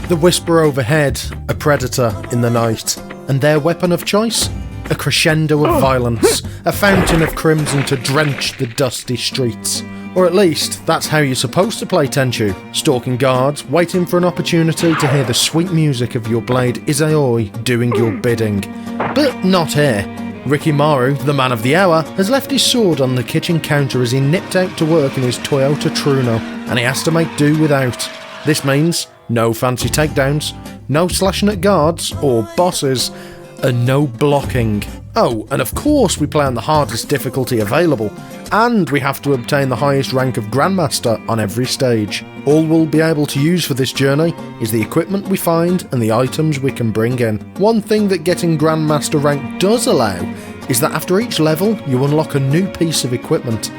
The whisper overhead, a predator in the night. And their weapon of choice? A crescendo of violence, a fountain of crimson to drench the dusty streets. Or at least, that's how you're supposed to play Tenchu, stalking guards, waiting for an opportunity to hear the sweet music of your blade Izayoi doing your bidding. But not here. Rikimaru, the man of the hour, has left his sword on the kitchen counter as he nipped out to work in his Toyota Truno, and he has to make do without. This means no fancy takedowns, no slashing at guards or bosses, and no blocking. Oh, and of course we play on the hardest difficulty available, and we have to obtain the highest rank of Grandmaster on every stage. All we'll be able to use for this journey is the equipment we find and the items we can bring in. One thing that getting Grandmaster rank does allow is that after each level you unlock a new piece of equipment,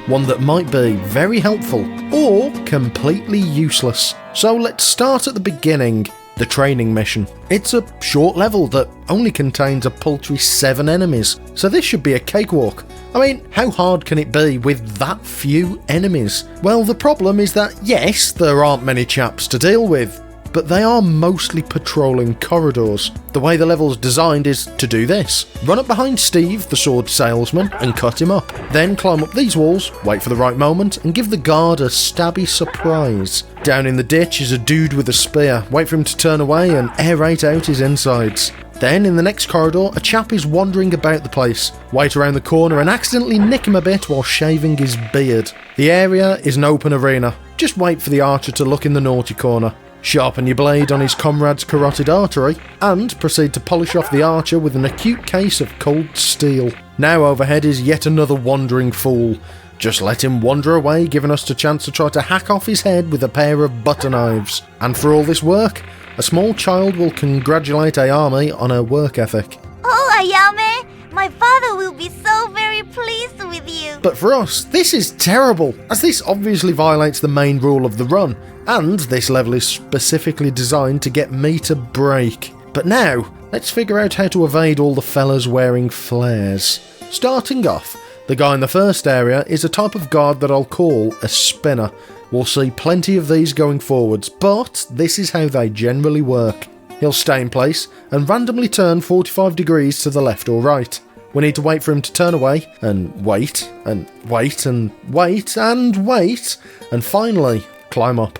one that might be very helpful or completely useless. So let's start at the beginning. The training mission. It's a short level that only contains a paltry 7 enemies, so this should be a cakewalk. I mean, how hard can it be with that few enemies? Well, the problem is that yes, there aren't many chaps to deal with, but they are mostly patrolling corridors. The way the level's designed is to do this. Run up behind Steve, the sword salesman, and cut him up. Then climb up these walls, wait for the right moment, and give the guard a stabby surprise. Down in the ditch is a dude with a spear. Wait for him to turn away and aerate out his insides. Then, in the next corridor, a chap is wandering about the place. Wait around the corner and accidentally nick him a bit while shaving his beard. The area is an open arena. Just wait for the archer to look in the naughty corner. Sharpen your blade on his comrade's carotid artery, and proceed to polish off the archer with an acute case of cold steel. Now overhead is yet another wandering fool. Just let him wander away, giving us the chance to try to hack off his head with a pair of butter knives. And for all this work, a small child will congratulate Ayame on her work ethic. Oh, Ayame, my father will be so very pleased with you. But for us, this is terrible, as this obviously violates the main rule of the run, and this level is specifically designed to get me to break. But now, let's figure out how to evade all the fellas wearing flares. Starting off, the guy in the first area is a type of guard that I'll call a spinner. We'll see plenty of these going forwards, but this is how they generally work. He'll stay in place and randomly turn 45 degrees to the left or right. We need to wait for him to turn away, and wait, and wait, and wait, and wait, and finally climb up.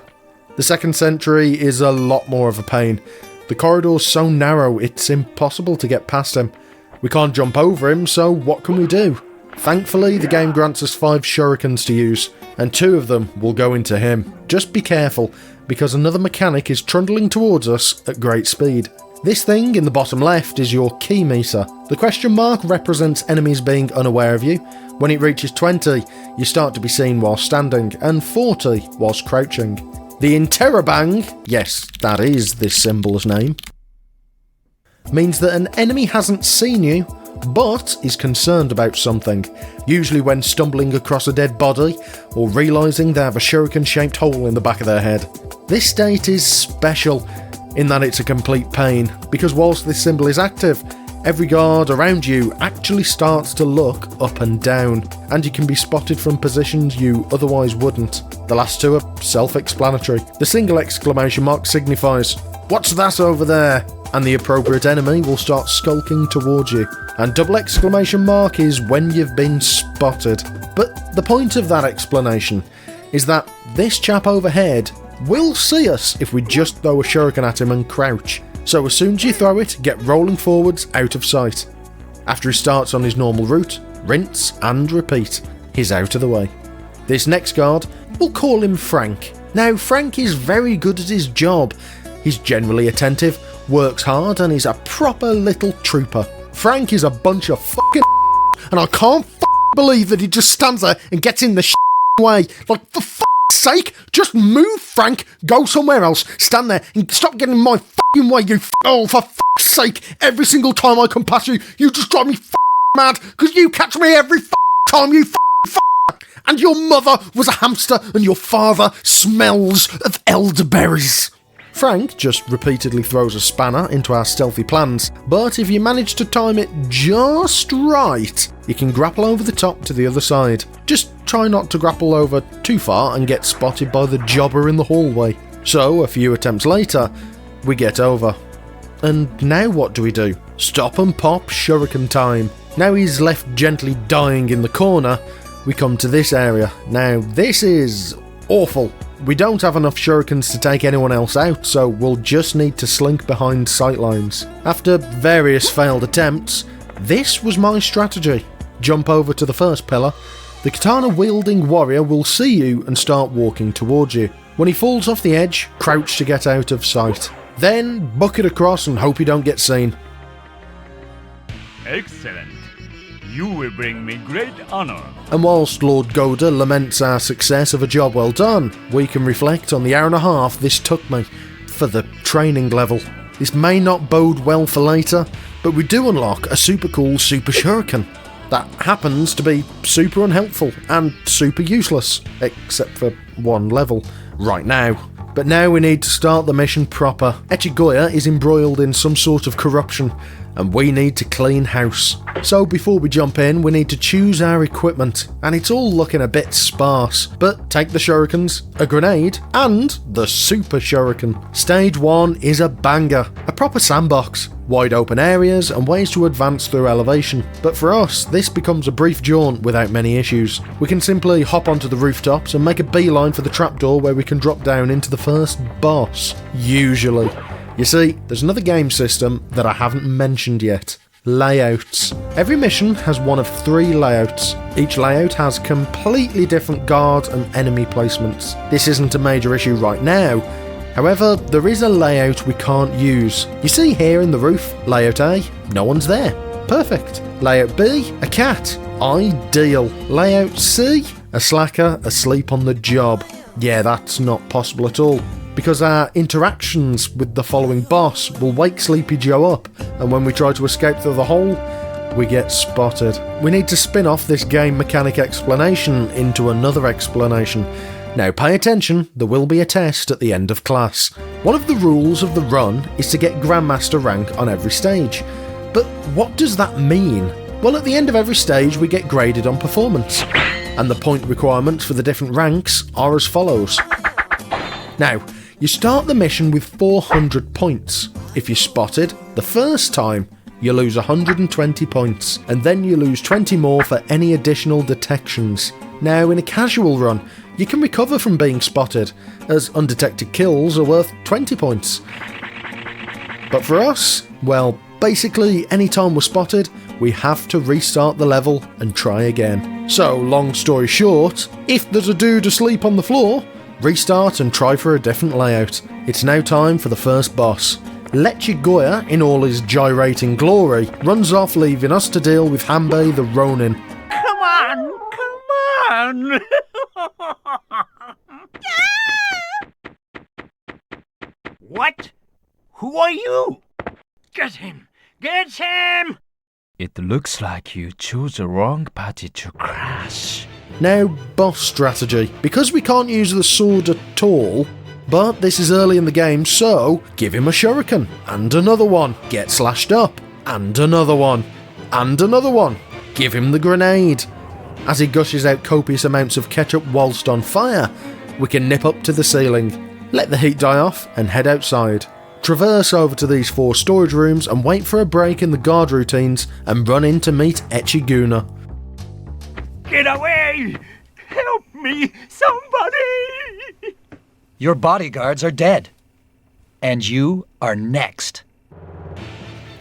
The second sentry is a lot more of a pain. The corridor's so narrow it's impossible to get past him. We can't jump over him, so what can we do? Thankfully, the game grants us 5 shurikens to use, and 2 of them will go into him. Just be careful, because another mechanic is trundling towards us at great speed. This thing in the bottom left is your key meter. The question mark represents enemies being unaware of you. When it reaches 20, you start to be seen while standing, and 40 whilst crouching. The interrobang, yes, that is this symbol's name, means that an enemy hasn't seen you, but is concerned about something, usually when stumbling across a dead body or realising they have a shuriken-shaped hole in the back of their head. This state is special in that it's a complete pain, because whilst this symbol is active, every guard around you actually starts to look up and down, and you can be spotted from positions you otherwise wouldn't. The last 2 are self-explanatory. The single exclamation mark signifies, "What's that over there?" and the appropriate enemy will start skulking towards you. And double exclamation mark is when you've been spotted. But the point of that explanation is that this chap overhead will see us if we just throw a shuriken at him and crouch. So as soon as you throw it, get rolling forwards out of sight. After he starts on his normal route, rinse and repeat. He's out of the way. This next guard, we'll call him Frank. Now, Frank is very good at his job. He's generally attentive, works hard, and is a proper little trooper. Frank is a bunch of fucking and I can't believe that he just stands there and gets in the way. Like, for fuck's sake, just move, Frank. Go somewhere else. Stand there and stop getting in my fucking way, you oh, for fuck's sake. Every single time I come past you, you just drive me mad, because you catch me every time, you and your mother was a hamster and your father smells of elderberries. Frank just repeatedly throws a spanner into our stealthy plans, but if you manage to time it just right, you can grapple over the top to the other side. Just try not to grapple over too far and get spotted by the jobber in the hallway. So, a few attempts later, we get over. And now what do we do? Stop and pop shuriken time. Now he's left gently dying in the corner, we come to this area. Now this is awful. We don't have enough shurikens to take anyone else out, so we'll just need to slink behind sightlines. After various failed attempts, this was my strategy. Jump over to the first pillar. The katana-wielding warrior will see you and start walking towards you. When he falls off the edge, crouch to get out of sight. Then bucket across and hope you don't get seen. Excellent. You will bring me great honor. And whilst Lord Goda laments our success of a job well done, we can reflect on the hour and a half this took me for the training level. This may not bode well for later, but we do unlock a super cool super shuriken that happens to be super unhelpful and super useless, except for one level right now. But now we need to start the mission proper. Echigoya is embroiled in some sort of corruption, and we need to clean house. So before we jump in, we need to choose our equipment, and it's all looking a bit sparse. But take the shurikens, a grenade, and the super shuriken. Stage 1 is a banger, a proper sandbox. Wide open areas and ways to advance through elevation. But for us, this becomes a brief jaunt without many issues. We can simply hop onto the rooftops and make a beeline for the trapdoor where we can drop down into the first boss. Usually. You see, there's another game system that I haven't mentioned yet. Layouts. Every mission has one of 3 layouts. Each layout has completely different guard and enemy placements. This isn't a major issue right now. However, there is a layout we can't use. You see here in the roof, layout A, no one's there. Perfect. Layout B, a cat. Ideal. Layout C, a slacker asleep on the job. Yeah, that's not possible at all, because our interactions with the following boss will wake Sleepy Joe up, and when we try to escape through the hole, we get spotted. We need to spin off this game mechanic explanation into another explanation. Now pay attention, there will be a test at the end of class. One of the rules of the run is to get Grandmaster rank on every stage. But what does that mean? Well, at the end of every stage we get graded on performance, and the point requirements for the different ranks are as follows. Now, you start the mission with 400 points. If you're spotted the first time, you lose 120 points, and then you lose 20 more for any additional detections. Now, in a casual run, you can recover from being spotted, as undetected kills are worth 20 points. But for us, well, basically anytime we're spotted, we have to restart the level and try again. So, long story short, if there's a dude asleep on the floor, restart and try for a different layout. It's now time for the first boss. Lechigoya, in all his gyrating glory, runs off, leaving us to deal with Hanbei the Ronin. Come on, come on! What? Who are you? Get him! Get him! It looks like you chose the wrong party to crash. Now, boss strategy. Because we can't use the sword at all, but this is early in the game, so give him a shuriken, and another one. Get slashed up, and another one, and another one. Give him the grenade. As he gushes out copious amounts of ketchup whilst on fire, we can nip up to the ceiling, let the heat die off, and head outside. Traverse over to these 4 storage rooms and wait for a break in the guard routines and run in to meet Echiguna. Get away! Help me, somebody! Your bodyguards are dead. And you are next.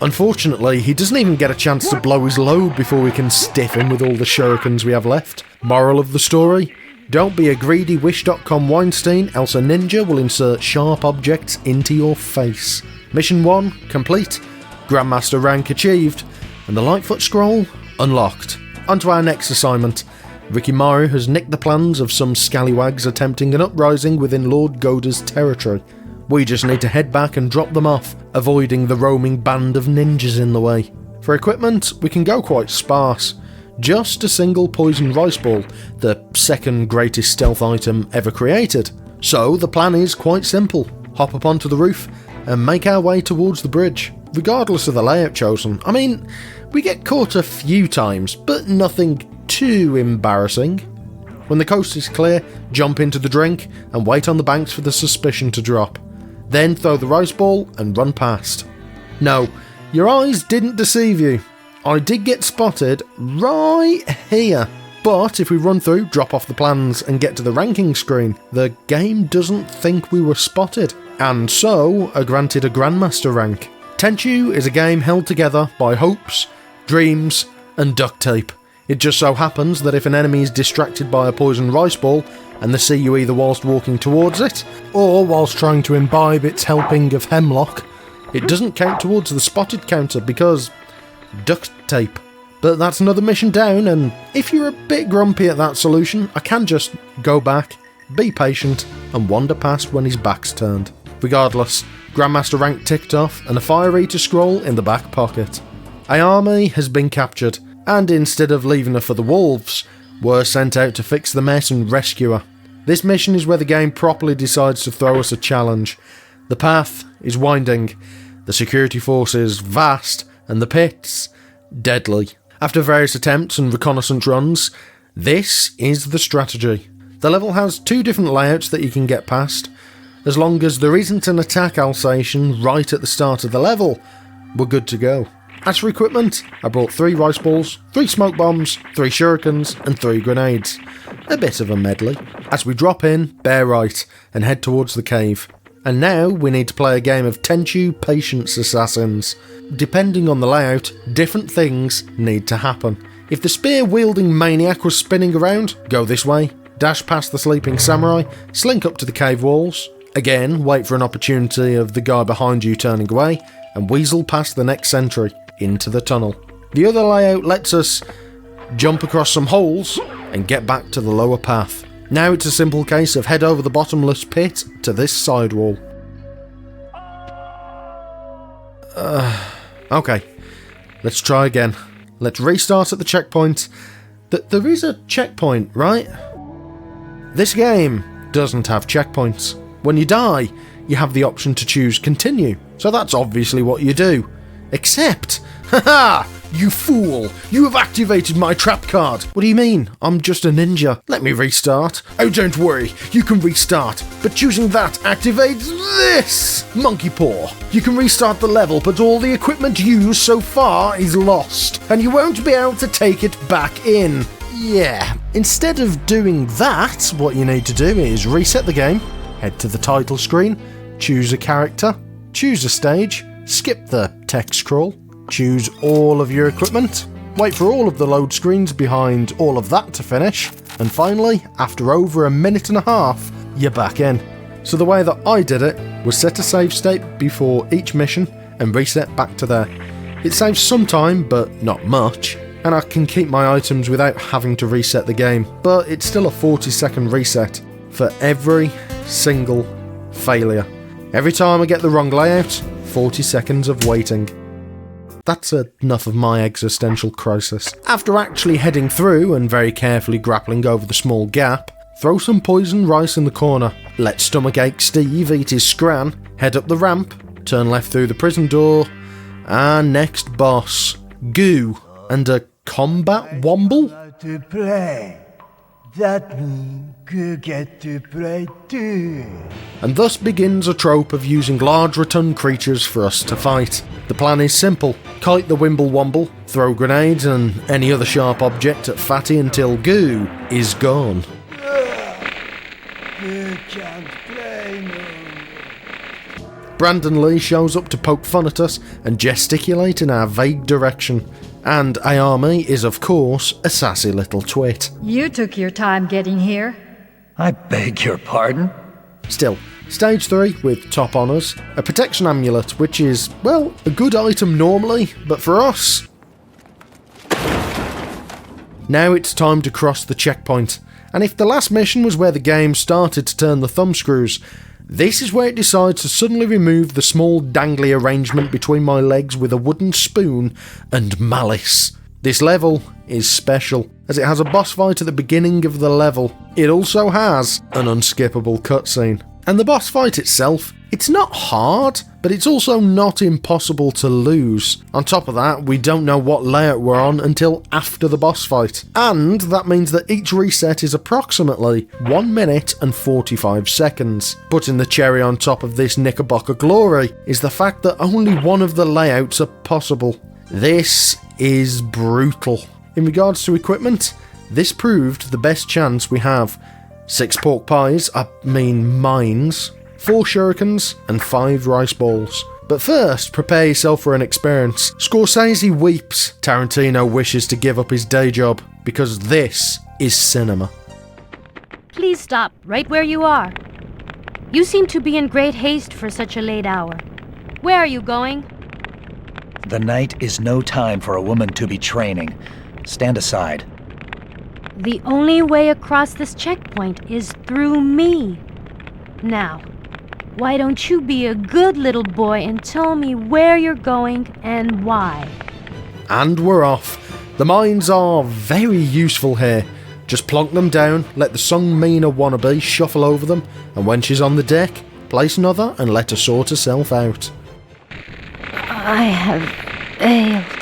Unfortunately, he doesn't even get a chance to blow his load before we can stiff him with all the shurikens we have left. Moral of the story? Don't be a greedy Wish.com Weinstein, else a ninja will insert sharp objects into your face. Mission 1 complete, Grandmaster rank achieved, and the Lightfoot scroll unlocked. On to our next assignment. Rikimaru has nicked the plans of some scallywags attempting an uprising within Lord Goda's territory. We just need to head back and drop them off, avoiding the roaming band of ninjas in the way. For equipment, we can go quite sparse. Just a single poison rice ball, the second greatest stealth item ever created. So the plan is quite simple. Hop up onto the roof and make our way towards the bridge, regardless of the layout chosen. I mean, we get caught a few times, but nothing too embarrassing. When the coast is clear, jump into the drink and wait on the banks for the suspicion to drop. Then throw the rice ball and run past. No, your eyes didn't deceive you. I did get spotted right here. But if we run through, drop off the plans and get to the ranking screen, the game doesn't think we were spotted, and so are granted a Grandmaster rank. Tenchu is a game held together by hopes, dreams and duct tape. It just so happens that if an enemy is distracted by a poisoned rice ball and they see you either whilst walking towards it or whilst trying to imbibe its helping of hemlock, it doesn't count towards the spotted counter because duct tape. But that's another mission down, and if you're a bit grumpy at that solution, I can just go back, be patient, and wander past when his back's turned. Regardless, Grandmaster rank ticked off, and a fire eater scroll in the back pocket. Ayame has been captured, and instead of leaving her for the wolves, we're sent out to fix the mess and rescue her. This mission is where the game properly decides to throw us a challenge. The path is winding, the security force is vast, and the pits deadly. After various attempts and reconnaissance runs, this is the strategy. The level has 2 different layouts that you can get past. As long as there isn't an attack Alsatian right at the start of the level, we're good to go. As for equipment, I brought 3 rice balls, 3 smoke bombs, 3 shurikens and 3 grenades. A bit of a medley. As we drop in, bear right and head towards the cave. And now we need to play a game of Tenchu Stealth Assassins. Depending on the layout, different things need to happen. If the spear-wielding maniac was spinning around, go this way, dash past the sleeping samurai, slink up to the cave walls, again wait for an opportunity of the guy behind you turning away, and weasel past the next sentry, into the tunnel. The other layout lets us jump across some holes and get back to the lower path. Now it's a simple case of head over the bottomless pit to this side wall. Okay, let's try again. Let's restart at the checkpoint. There is a checkpoint, right? This game doesn't have checkpoints. When you die, you have the option to choose continue, so that's obviously what you do. Except, haha! You fool! You have activated my trap card! What do you mean? I'm just a ninja. Let me restart. Oh, don't worry. You can restart. But choosing that activates this! Monkey paw. You can restart the level, but all the equipment used so far is lost. And you won't be able to take it back in. Yeah. Instead of doing that, what you need to do is reset the game, head to the title screen, choose a character, choose a stage, skip the text scroll, choose all of your equipment, wait for all of the load screens behind all of that to finish, and finally, after over a minute and a half, you're back in. So the way that I did it was set a save state before each mission and reset back to there. It saves some time, but not much, and I can keep my items without having to reset the game, but it's still a 40-second reset for every single failure. Every time I get the wrong layout, 40 seconds of waiting. That's enough of my existential crisis. After actually heading through and very carefully grappling over the small gap, throw some poisoned rice in the corner, let stomachache Steve eat his scran, head up the ramp, turn left through the prison door, and next boss, goo, and a combat womble? To play. That means you get to play too. And thus begins a trope of using large rotund creatures for us to fight. The plan is simple: kite the Wimble-Womble, throw grenades and any other sharp object at Fatty until goo is gone. You can't play no more. Brandon Lee shows up to poke fun at us and gesticulate in our vague direction. And Ayame is, of course, a sassy little twit. You took your time getting here. I beg your pardon? Still, Stage 3 with top honours, a protection amulet, which is, well, a good item normally, but for us... Now it's time to cross the checkpoint, and if the last mission was where the game started to turn the thumbscrews, this is where it decides to suddenly remove the small dangly arrangement between my legs with a wooden spoon and malice. This level is special, as it has a boss fight at the beginning of the level. It also has an unskippable cutscene. And the boss fight itself It's not hard, but it's also not impossible to lose. On top of that, we don't know what layout we're on until after the boss fight. And that means that each reset is approximately 1 minute and 45 seconds. Putting the cherry on top of this Knickerbocker glory is the fact that only one of the layouts are possible. This is brutal. In regards to equipment, this proved the best chance we have. 6 pork pies, mines, 4 shurikens, and 5 rice balls. But first, prepare yourself for an experience. Scorsese weeps. Tarantino wishes to give up his day job, because this is cinema. Please stop right where you are. You seem to be in great haste for such a late hour. Where are you going? The night is no time for a woman to be training. Stand aside. The only way across this checkpoint is through me. Now, why don't you be a good little boy and tell me where you're going and why? And we're off. The mines are very useful here. Just plonk them down, let the Sung Mina wannabe shuffle over them, and when she's on the deck, place another and let her sort herself out. I have failed.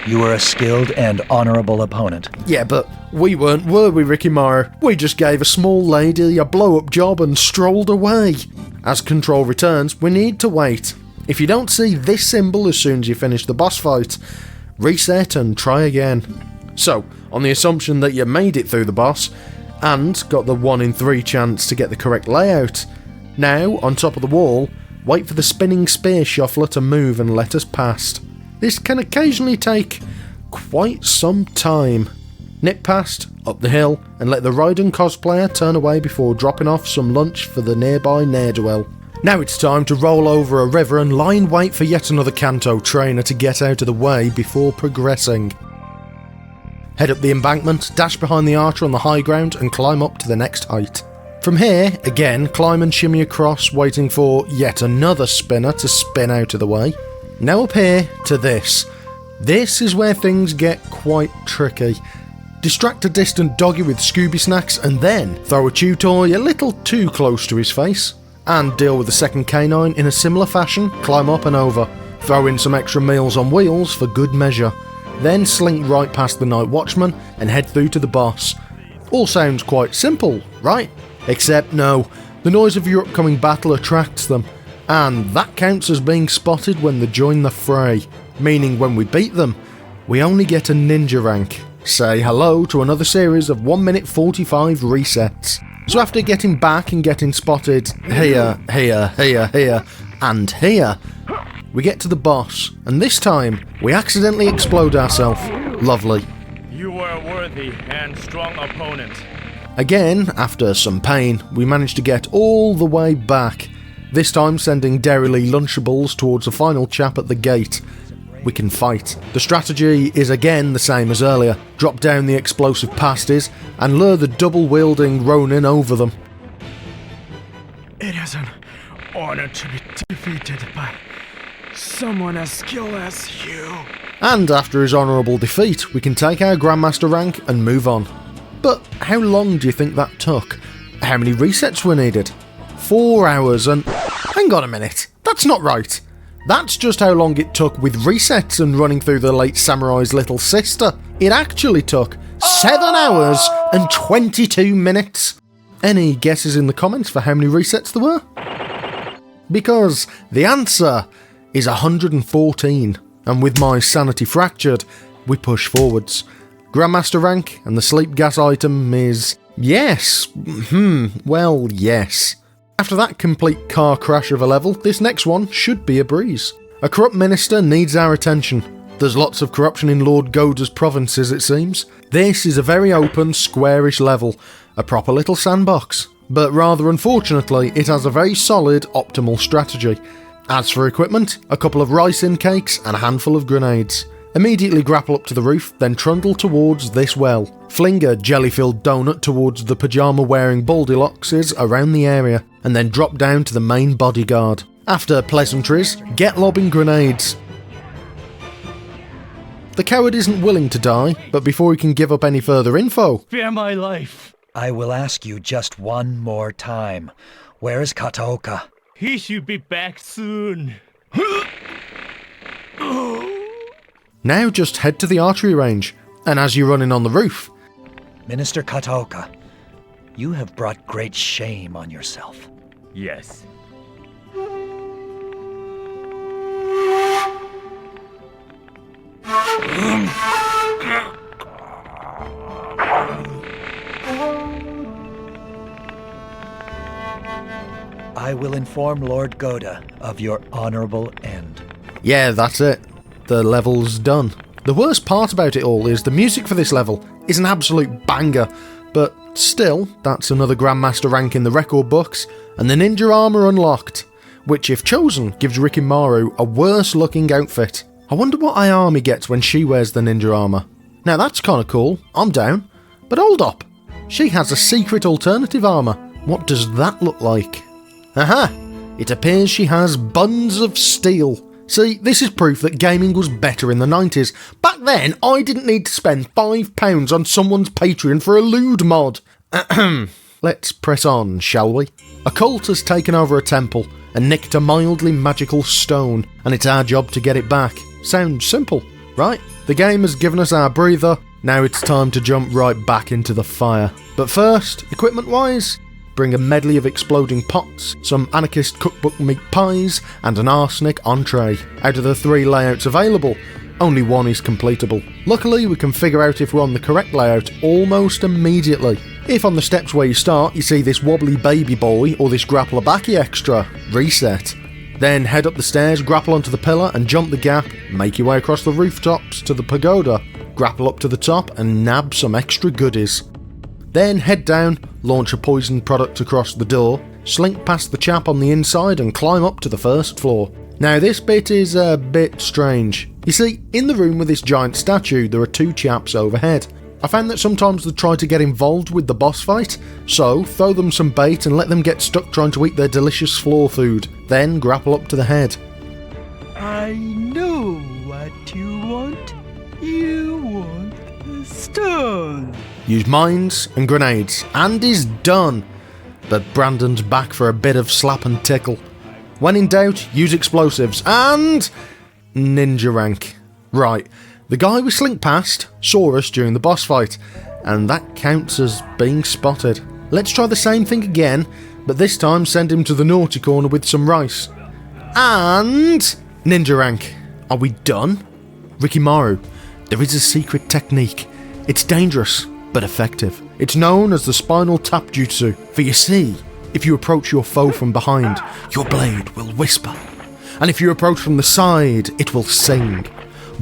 You were a skilled and honorable opponent. Yeah, but we weren't, were we, Rikimaru? We just gave a small lady a blow-up job and strolled away. As control returns, we need to wait. If you don't see this symbol as soon as you finish the boss fight, reset and try again. So, on the assumption that you made it through the boss, and got the 1 in 3 chance to get the correct layout, now, on top of the wall, wait for the spinning spear shuffler to move and let us past. This can occasionally take quite some time. Nip past, up the hill, and let the Raiden cosplayer turn away before dropping off some lunch for the nearby ne'er-do-well. Now it's time to roll over a river and lie in wait for yet another Kanto trainer to get out of the way before progressing. Head up the embankment, dash behind the archer on the high ground, and climb up to the next height. From here, again, climb and shimmy across, waiting for yet another spinner to spin out of the way. Now up here to this. This is where things get quite tricky. Distract a distant doggy with Scooby snacks and then throw a chew toy a little too close to his face. And deal with the second canine in a similar fashion, climb up and over. Throw in some extra meals on wheels for good measure. Then slink right past the night watchman and head through to the boss. All sounds quite simple, right? Except no, the noise of your upcoming battle attracts them. And that counts as being spotted when they join the fray, meaning when we beat them, we only get a ninja rank. Say hello to another series of 1 minute 45 resets. So after getting back and getting spotted here, and here, we get to the boss, and this time, we accidentally explode ourselves. Lovely. You were a worthy and strong opponent. Again, after some pain, we managed to get all the way back. This time sending Dairyly Lunchables towards the final chap at the gate. We can fight. The strategy is again the same as earlier. Drop down the explosive pasties and lure the double-wielding Ronin over them. It is an honor to be defeated by someone as skilled as you. And after his honourable defeat, we can take our Grandmaster rank and move on. But how long do you think that took? How many resets were needed? 4 hours and... Hang on a minute, that's not right. That's just how long it took with resets and running through the late samurai's little sister. It actually took 7 hours and 22 minutes. Any guesses in the comments for how many resets there were? Because the answer is 114. And with my sanity fractured, we push forwards. Grandmaster rank and the sleep gas item is... yes. Well, yes. After that complete car crash of a level, this next one should be a breeze. A corrupt minister needs our attention. There's lots of corruption in Lord Goda's provinces, it seems. This is a very open, squarish level, a proper little sandbox. But rather unfortunately, it has a very solid, optimal strategy. As for equipment, a couple of rice-in cakes and a handful of grenades. Immediately grapple up to the roof, then trundle towards this well. Fling a jelly-filled donut towards the pyjama-wearing Baldylockses around the area, and then drop down to the main bodyguard. After pleasantries, get lobbing grenades. The coward isn't willing to die, but before he can give up any further info... Spare my life. I will ask you just one more time. Where is Kataoka? He should be back soon. Now just head to the archery range, and as you run in on the roof, Minister Kataoka, you have brought great shame on yourself. Yes. I will inform Lord Goda of your honorable end. yeah, that's it. The level's done. The worst part about it all is the music for this level is an absolute banger, but still, that's another Grandmaster rank in the record books, and the ninja armour unlocked, which if chosen gives Rikimaru a worse looking outfit. I wonder what Ayami gets when she wears the ninja armour. Now that's kinda cool, I'm down. But hold up, she has a secret alternative armour. What does that look like? Aha! It appears she has buns of steel. See, this is proof that gaming was better in the 90s. Back then, I didn't need to spend £5 on someone's Patreon for a lewd mod. Let's press on, shall we? A cult has taken over a temple and nicked a mildly magical stone, and it's our job to get it back. Sounds simple, right? The game has given us our breather, now it's time to jump right back into the fire. But first, equipment-wise, bring a medley of exploding pots, some anarchist cookbook meat pies, and an arsenic entree. Out of the 3 layouts available, only one is completable. Luckily, we can figure out if we're on the correct layout almost immediately. If on the steps where you start you see this wobbly baby boy or this grapple-a-baki extra, reset. Then head up the stairs, grapple onto the pillar and jump the gap, make your way across the rooftops to the pagoda, grapple up to the top and nab some extra goodies. Then head down, launch a poisoned product across the door, slink past the chap on the inside and climb up to the first floor. Now this bit is a bit strange. You see, in the room with this giant statue there are 2 chaps overhead. I found that sometimes they try to get involved with the boss fight, so throw them some bait and let them get stuck trying to eat their delicious floor food, then grapple up to the head. I know what you want. You want the stone. Use mines and grenades, and is done. But Brandon's back for a bit of slap and tickle. When in doubt, use explosives, and ninja rank. Right, the guy we slink past saw us during the boss fight, and that counts as being spotted. Let's try the same thing again, but this time send him to the naughty corner with some rice. And ninja rank. Are we done? Rikimaru, there is a secret technique. It's dangerous, but effective. It's known as the spinal tap jutsu, for you see, if you approach your foe from behind, your blade will whisper. And if you approach from the side, it will sing.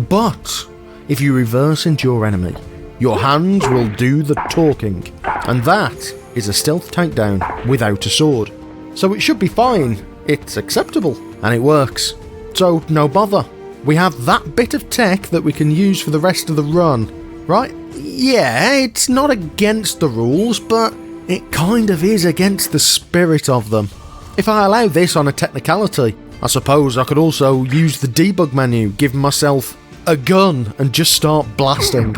But if you reverse into your enemy, your hands will do the talking. And that is a stealth takedown without a sword. So it should be fine, it's acceptable, and it works. So no bother. We have that bit of tech that we can use for the rest of the run, right? Yeah, it's not against the rules, but it kind of is against the spirit of them. If I allow this on a technicality, I suppose I could also use the debug menu, give myself a gun and just start blasting.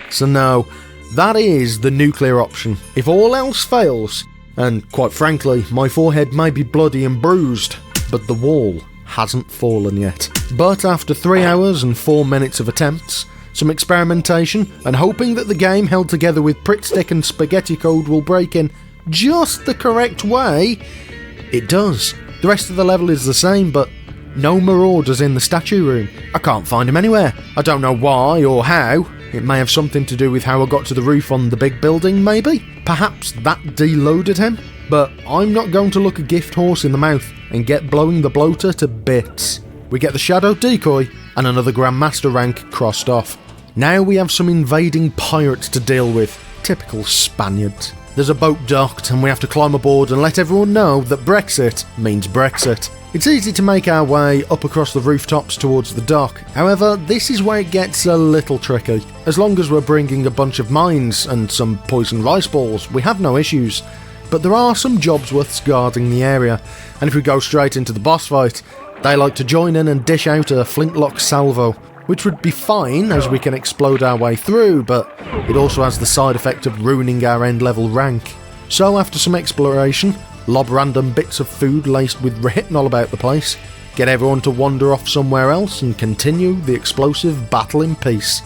So no, that is the nuclear option. If all else fails, and quite frankly, my forehead may be bloody and bruised, but the wall hasn't fallen yet. But after 3 hours and 4 minutes of attempts, some experimentation, and hoping that the game held together with Pritt Stick and Spaghetti Code will break in just the correct way, it does. The rest of the level is the same, but no marauders in the statue room. I can't find him anywhere. I don't know why or how. It may have something to do with how I got to the roof on the big building, maybe? Perhaps that deloaded him? But I'm not going to look a gift horse in the mouth and get blowing the bloater to bits. We get the shadow decoy and another Grandmaster rank crossed off. Now we have some invading pirates to deal with. Typical Spaniards. There's a boat docked and we have to climb aboard and let everyone know that Brexit means Brexit. It's easy to make our way up across the rooftops towards the dock. However, this is where it gets a little tricky. As long as we're bringing a bunch of mines and some poison rice balls, we have no issues. But there are some Jobsworths guarding the area, and if we go straight into the boss fight, they like to join in and dish out a flintlock salvo. which would be fine as we can explode our way through, but it also has the side effect of ruining our end level rank. So after some exploration, lob random bits of food laced with rehypnol about the place, get everyone to wander off somewhere else and continue the explosive battle in peace.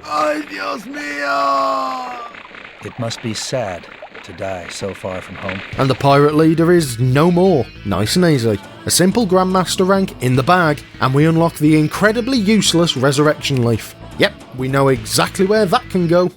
Ay, Dios mío! It must be sad to die so far from home. And the pirate leader is no more. Nice and easy. A simple Grandmaster rank in the bag, and we unlock the incredibly useless Resurrection Leaf. Yep, we know exactly where that can go.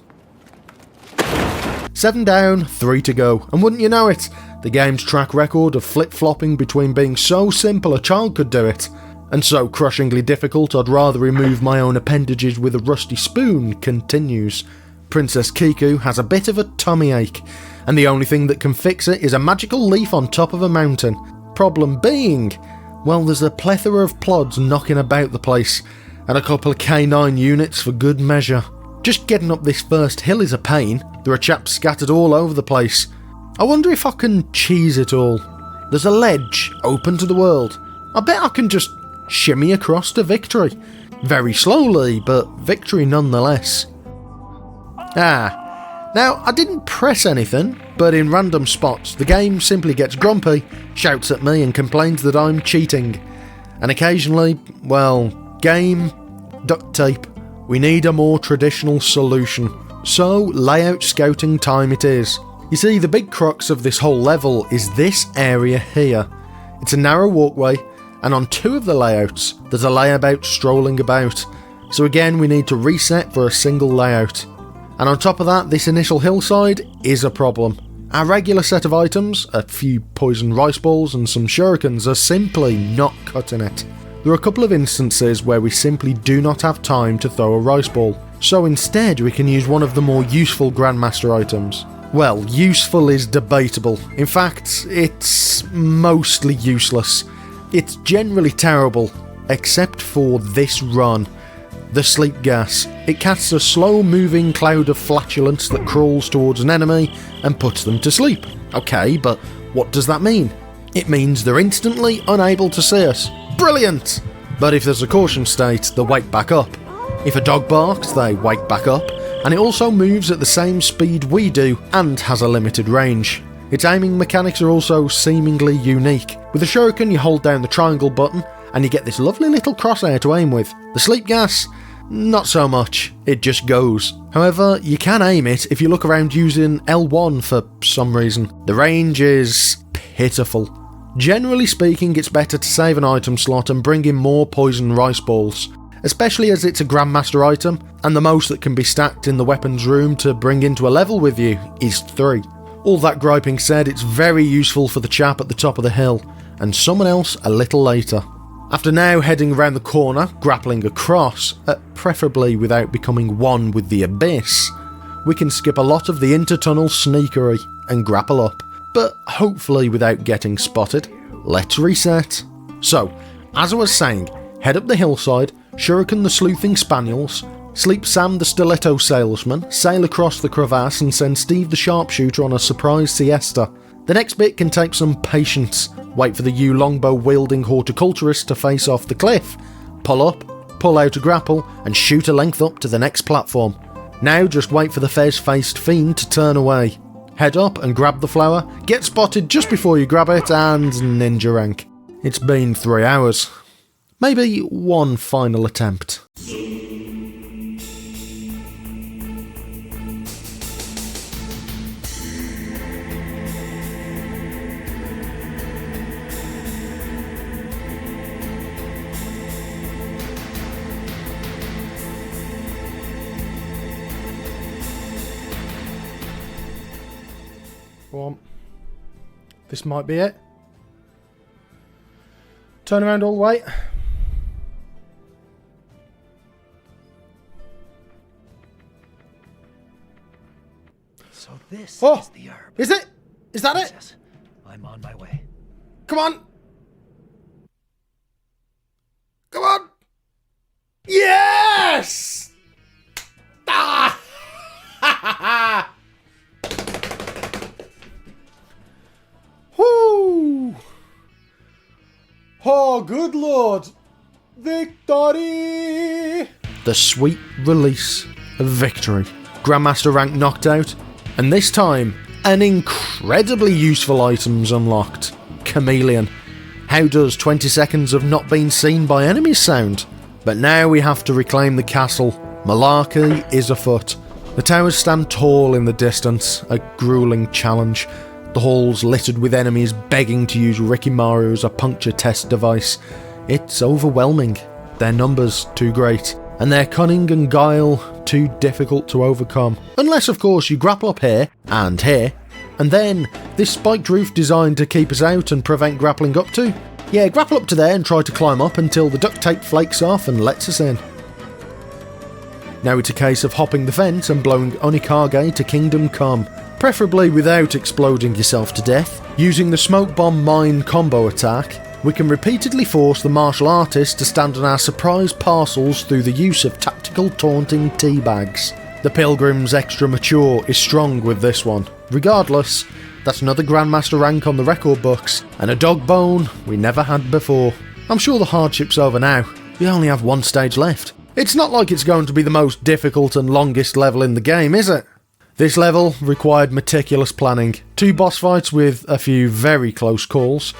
7 down, 3 to go, and wouldn't you know it, the game's track record of flip-flopping between being so simple a child could do it, and so crushingly difficult I'd rather remove my own appendages with a rusty spoon continues. Princess Kiku has a bit of a tummy ache, and the only thing that can fix it is a magical leaf on top of a mountain. Problem being, well, there's a plethora of plods knocking about the place, and a couple of K9 units for good measure. Just getting up this first hill is a pain. There are chaps scattered all over the place. I wonder if I can cheese it all. There's a ledge open to the world. I bet I can just shimmy across to victory. Very slowly, but victory nonetheless. Now I didn't press anything, but in random spots the game simply gets grumpy, shouts at me and complains that I'm cheating. And occasionally, well, game, duct tape, we need a more traditional solution. So layout scouting time it is. You see, the big crux of this whole level is this area here. It's a narrow walkway, and on 2 of the layouts there's a layabout strolling about. So again we need to reset for a single layout. And on top of that, this initial hillside is a problem. Our regular set of items, a few poison rice balls and some shurikens, are simply not cutting it. There are a couple of instances where we simply do not have time to throw a rice ball, so instead we can use one of the more useful Grandmaster items. Well, useful is debatable. In fact, it's mostly useless. It's generally terrible, except for this run. The sleep gas. It casts a slow-moving cloud of flatulence that crawls towards an enemy and puts them to sleep. Okay, but what does that mean? It means they're instantly unable to see us. Brilliant! But if there's a caution state, they wake back up. If a dog barks, they wake back up, and it also moves at the same speed we do and has a limited range. Its aiming mechanics are also seemingly unique. With a shuriken you hold down the triangle button and you get this lovely little crosshair to aim with. The sleep gas? Not so much, it just goes. However, you can aim it if you look around using L1 for some reason. The range is pitiful. Generally speaking, it's better to save an item slot and bring in more poison rice balls, especially as it's a Grandmaster item, and the most that can be stacked in the weapons room to bring into a level with you is 3. All that griping said, it's very useful for the chap at the top of the hill, and someone else a little later. After now heading around the corner, grappling across, preferably without becoming one with the abyss, we can skip a lot of the intertunnel sneakery and grapple up, but hopefully without getting spotted. Let's reset. So, as I was saying, head up the hillside, shuriken the sleuthing spaniels, sleep Sam the stiletto salesman, sail across the crevasse and send Steve the sharpshooter on a surprise siesta. The next bit can take some patience. Wait for the yew longbow wielding horticulturist to face off the cliff. Pull up, pull out a grapple, and shoot a length up to the next platform. Now just wait for the fez-faced fiend to turn away. Head up and grab the flower, get spotted just before you grab it, and ninja rank. It's been 3 hours. Maybe one final attempt. Go on. This might be it. Turn around all the way. So this Oh! is the herb. Is it? Is that it? Yes, I'm on my way. Come on. Come on. Yes! Ah! Ha ha ha! Whoo! Oh, good lord! Victory! The sweet release of victory. Grandmaster rank knocked out, and this time, an incredibly useful item's unlocked. Chameleon. How does 20 seconds of not being seen by enemies sound? But now we have to reclaim the castle. Malarkey is afoot. The towers stand tall in the distance, a grueling challenge. The halls littered with enemies begging to use Rikimaru as a puncture test device. It's overwhelming. Their numbers too great, and their cunning and guile too difficult to overcome. Unless, of course, you grapple up here, and then this spiked roof designed to keep us out and prevent grappling up to. Yeah, grapple up to there and try to climb up until the duct tape flakes off and lets us in. Now it's a case of hopping the fence and blowing Onikage to Kingdom Come. Preferably without exploding yourself to death. Using the smoke bomb mine combo attack, we can repeatedly force the martial artist to stand on our surprise parcels through the use of tactical taunting teabags. The Pilgrim's Extra Mature is strong with this one. Regardless, that's another Grandmaster rank on the record books, and a dog bone we never had before. I'm sure the hardship's over now. We only have one stage left. It's not like it's going to be the most difficult and longest level in the game, is it? This level required meticulous planning, 2 boss fights with a few very close calls,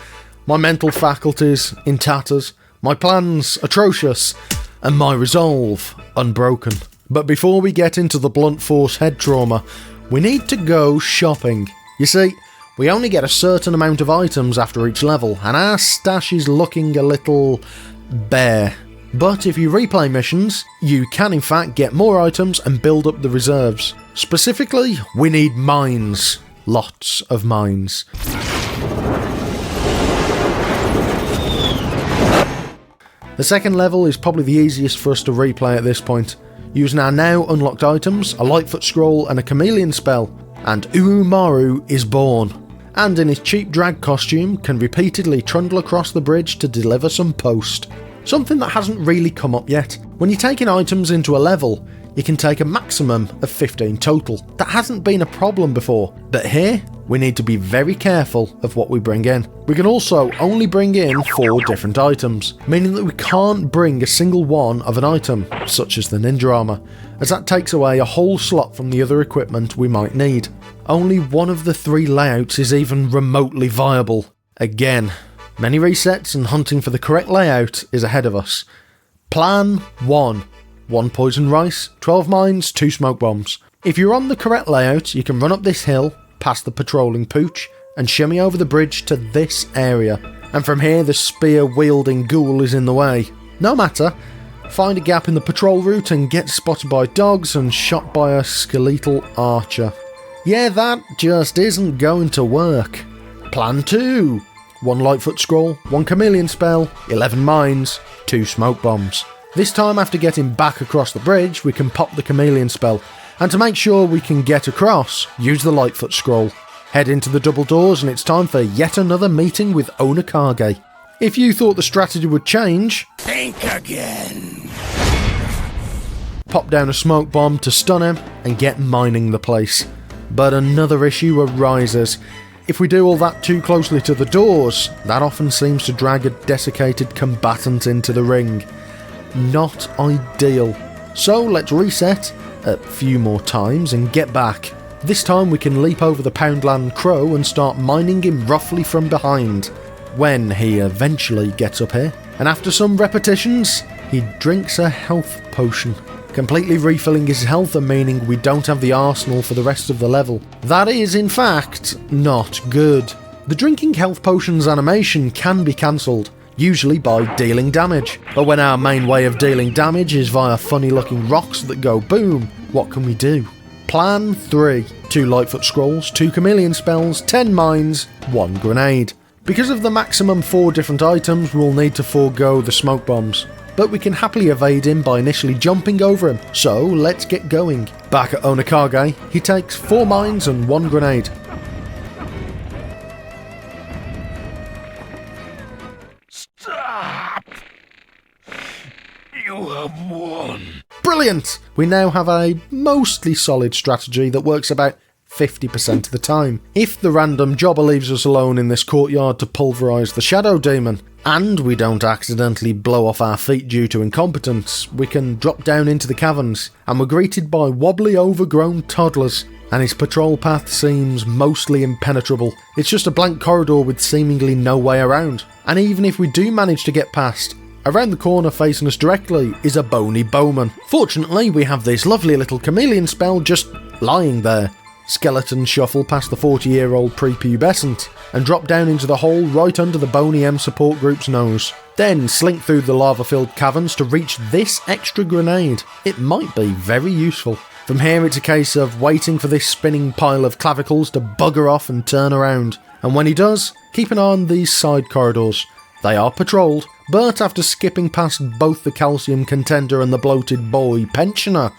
my mental faculties in tatters, my plans atrocious, and my resolve unbroken. But before we get into the blunt force head trauma, we need to go shopping. You see, we only get a certain amount of items after each level, and our stash is looking a little bare. But if you replay missions, you can in fact get more items and build up the reserves. Specifically, we need mines. Lots of mines. The second level is probably the easiest for us to replay at this point. Using our now unlocked items, a Lightfoot scroll and a chameleon spell, and Urumaru is born. And in his cheap drag costume can repeatedly trundle across the bridge to deliver some post. Something that hasn't really come up yet. When you're taking items into a level, you can take a maximum of 15 total. That hasn't been a problem before, but here we need to be very careful of what we bring in. We can also only bring in 4 different items, meaning that we can't bring a single one of an item, such as the ninja armor, as that takes away a whole slot from the other equipment we might need. Only one of the 3 layouts is even remotely viable. Again, many resets and hunting for the correct layout is ahead of us. Plan 1. 1 poison rice, 12 mines, 2 smoke bombs. If you're on the correct layout, you can run up this hill, past the patrolling pooch, and shimmy over the bridge to this area. And from here the spear-wielding ghoul is in the way. No matter, find a gap in the patrol route and get spotted by dogs and shot by a skeletal archer. Yeah, that just isn't going to work. Plan 2. 1 Lightfoot scroll, 1 chameleon spell, 11 mines, 2 smoke bombs. This time, after getting back across the bridge, we can pop the chameleon spell, and to make sure we can get across, use the Lightfoot scroll. Head into the double doors and it's time for yet another meeting with Onikage. If you thought the strategy would change, Think again. pop down a smoke bomb to stun him and get mining the place. But another issue arises. If we do all that too closely to the doors, that often seems to drag a desiccated combatant into the ring. Not ideal. So let's reset a few more times and get back. This time we can leap over the Poundland Crow and start mining him roughly from behind. When he eventually gets up here, and after some repetitions, he drinks a health potion, completely refilling his health and meaning we don't have the arsenal for the rest of the level. That is, in fact, not good. The drinking health potions animation can be cancelled, usually by dealing damage. But when our main way of dealing damage is via funny looking rocks that go boom, what can we do? Plan 3. 2 Lightfoot scrolls, 2 chameleon spells, 10 mines, 1 grenade. Because of the maximum 4 different items, we'll need to forego the smoke bombs. But we can happily evade him by initially jumping over him, so let's get going. Back at Onikage, he takes 4 mines and 1 grenade. Stop! You have won. Brilliant! We now have a mostly solid strategy that works about 50% of the time, if the random jobber leaves us alone in this courtyard to pulverise the Shadow Demon, and we don't accidentally blow off our feet due to incompetence, we can drop down into the caverns, and we're greeted by wobbly overgrown toddlers, and his patrol path seems mostly impenetrable. It's just a blank corridor with seemingly no way around. And even if we do manage to get past, around the corner facing us directly is a bony bowman. Fortunately, we have this lovely little chameleon spell just lying there. Skeleton shuffle past the 40-year-old prepubescent and drop down into the hole right under the bony M support group's nose. Then slink through the lava-filled caverns to reach this extra grenade. It might be very useful. From here it's a case of waiting for this spinning pile of clavicles to bugger off and turn around. And when he does, keep an eye on these side corridors. They are patrolled, but after skipping past both the calcium contender and the bloated boy pensioner,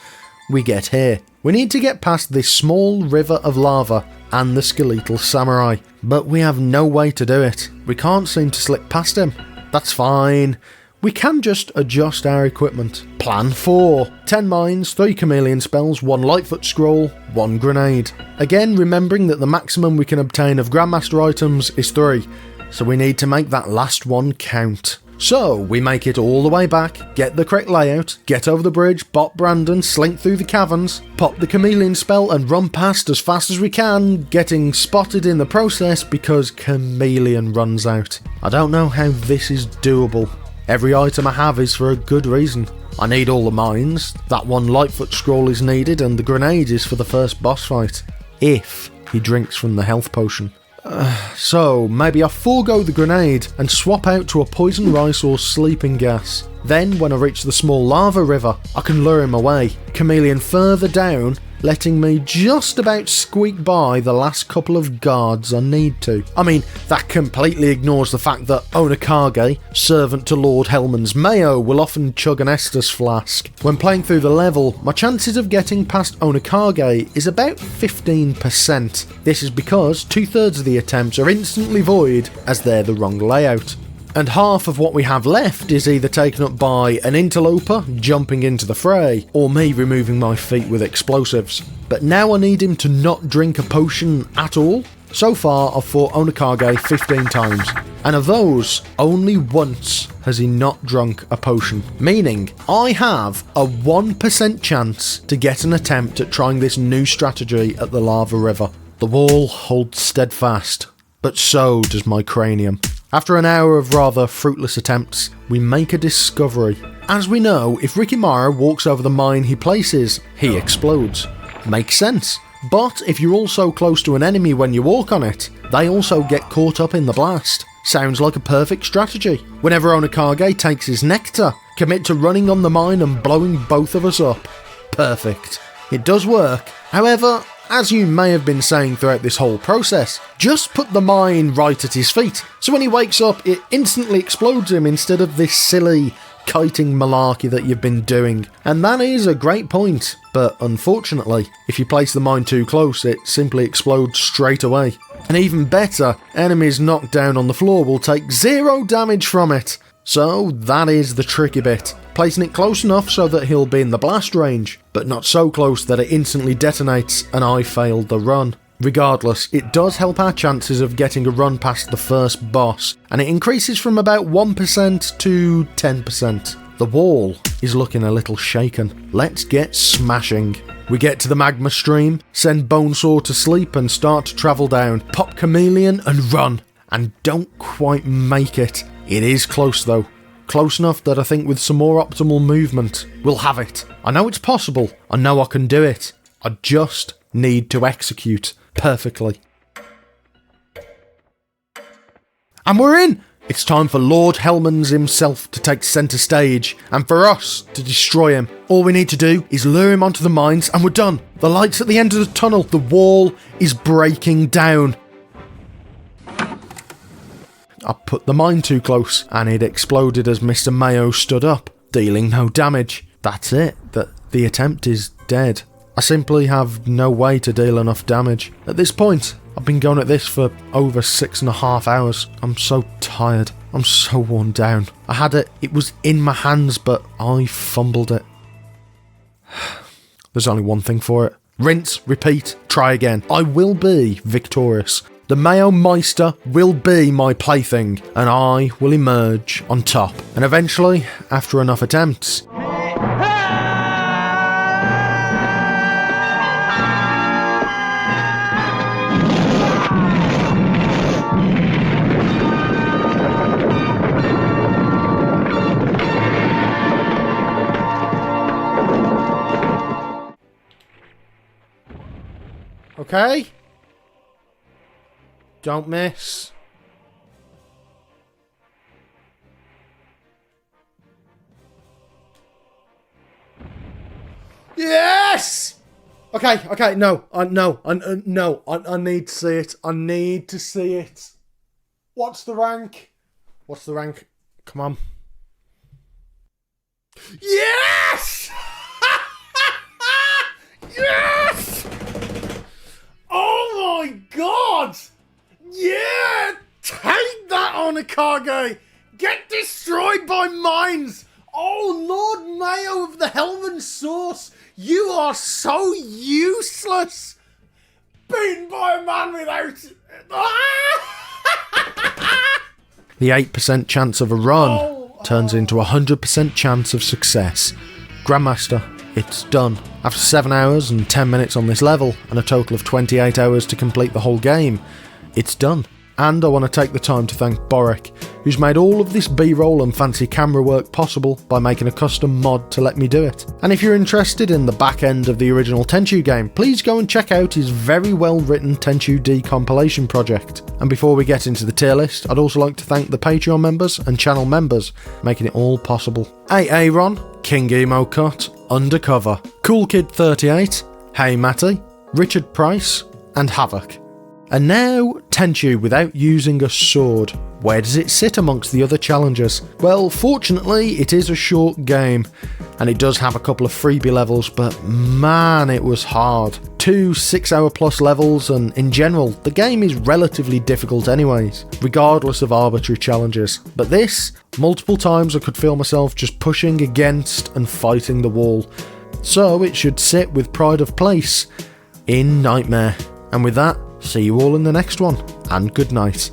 we get here. We need to get past this small river of lava and the skeletal samurai, but we have no way to do it. We can't seem to slip past him. That's fine. We can just adjust our equipment. Plan 4. 10 mines, 3 chameleon spells, 1 Lightfoot scroll, 1 grenade. Again, remembering that the maximum we can obtain of Grandmaster items is 3, so we need to make that last one count. So, we make it all the way back, get the correct layout, get over the bridge, bop Brandon, slink through the caverns, pop the chameleon spell and run past as fast as we can, getting spotted in the process because chameleon runs out. I don't know how this is doable. Every item I have is for a good reason. I need all the mines, that 1 Lightfoot scroll is needed, and the grenade is for the first boss fight. If he drinks from the health potion. So, maybe I forego the grenade and swap out to a poison rice or sleeping gas. Then, when I reach the small lava river, I can lure him away, chameleon further down, letting me just about squeak by the last couple of guards I need to. I mean, that completely ignores the fact that Onakage, servant to Lord Hellman's Mayo, will often chug an Estus flask. When playing through the level, my chances of getting past Onakage is about 15%. This is because 2/3 of the attempts are instantly void as they're the wrong layout. And half of what we have left is either taken up by an interloper jumping into the fray, or me removing my feet with explosives. But now I need him to not drink a potion at all. So far I've fought Onakage 15 times, and of those, only once has he not drunk a potion. Meaning, I have a 1% chance to get an attempt at trying this new strategy at the lava river. The wall holds steadfast, but so does my cranium. After an hour of rather fruitless attempts, we make a discovery. As we know, if Rikimaru walks over the mine he places, he explodes. Makes sense. But if you're also close to an enemy when you walk on it, they also get caught up in the blast. Sounds like a perfect strategy. Whenever Onakage takes his nectar, commit to running on the mine and blowing both of us up. Perfect. It does work. However, as you may have been saying throughout this whole process, just put the mine right at his feet, so when he wakes up it instantly explodes him instead of this silly kiting malarkey that you've been doing. And that is a great point, but unfortunately, if you place the mine too close it simply explodes straight away. And even better, enemies knocked down on the floor will take 0 damage from it. So that is the tricky bit. Placing it close enough so that he'll be in the blast range, but not so close that it instantly detonates and I failed the run. Regardless, it does help our chances of getting a run past the first boss, and it increases from about 1% to 10%. The wall is looking a little shaken. Let's get smashing. We get to the magma stream, send Bonesaw to sleep and start to travel down, pop Chameleon and run. And don't quite make it. It is close though. Close enough that I think with some more optimal movement, we'll have it. I know it's possible. I know I can do it. I just need to execute perfectly. And we're in! It's time for Lord Hellman's himself to take centre stage, and for us to destroy him. All we need to do is lure him onto the mines and we're done. The light's at the end of the tunnel. The wall is breaking down. I put the mine too close, and it exploded as Mr. Mayo stood up, dealing no damage. That's it. The attempt is dead. I simply have no way to deal enough damage. At this point, I've been going at this for over 6.5 hours. I'm so tired. I'm so worn down. I had it. It was in my hands, but I fumbled it. There's only one thing for it. Rinse, repeat, try again. I will be victorious. The Mayo Meister will be my plaything, and I will emerge on top. And eventually, after enough attempts, okay? Don't miss. Yes! Okay, no, I need to see it. I need to see it. What's the rank? Come on. Yes! Yes! Oh my god! Yeah! Take that, Onakage! Get destroyed by mines! Oh, Lord Mayo of the Helman Source! You are so useless! Beaten by a man without... The 8% chance of a run turns into a 100% chance of success. Grandmaster, it's done. After 7 hours and 10 minutes on this level, and a total of 28 hours to complete the whole game, it's done. And I want to take the time to thank Boric, who's made all of this B-roll and fancy camera work possible by making a custom mod to let me do it. And if you're interested in the back end of the original Tenchu game, please go and check out his very well written Tenchu D compilation project. And before we get into the tier list, I'd also like to thank the Patreon members and channel members, making it all possible. Aaron, King Emo Cut, Undercover, Cool Kid 38, Hey Matty, Richard Price, and Havoc. And now, Tenchu without using a sword. Where does it sit amongst the other challengers? Well, fortunately, it is a short game, and it does have a couple of freebie levels, but man, it was hard. 2 6-hour plus levels, and in general, the game is relatively difficult anyways, regardless of arbitrary challenges. But this, multiple times I could feel myself just pushing against and fighting the wall. So it should sit with pride of place in Nightmare. And with that, see you all in the next one, and good night.